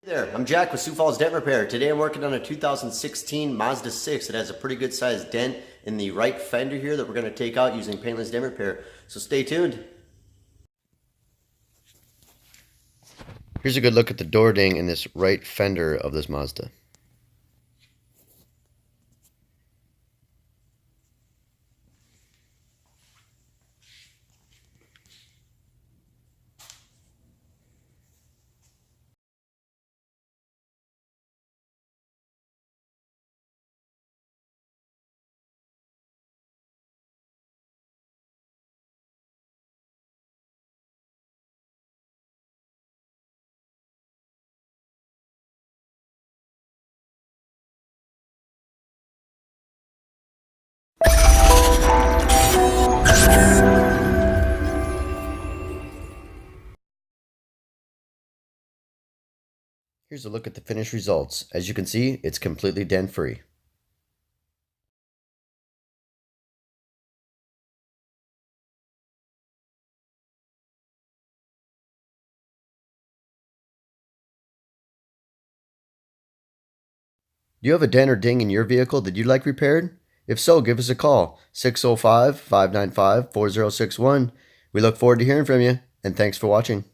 Hey there, I'm Jack with Sioux Falls Dent Repair. Today I'm working on a 2016 Mazda 6. It has a pretty good sized dent in the right fender here that we're going to take out using paintless dent repair. So stay tuned. Here's a good look at the door ding in this right fender of this Mazda. Here's a look at the finished results. As you can see, it's completely dent free. Do you have a dent or ding in your vehicle that you'd like repaired? If so, give us a call, 605-595-4061. We look forward to hearing from you, and thanks for watching.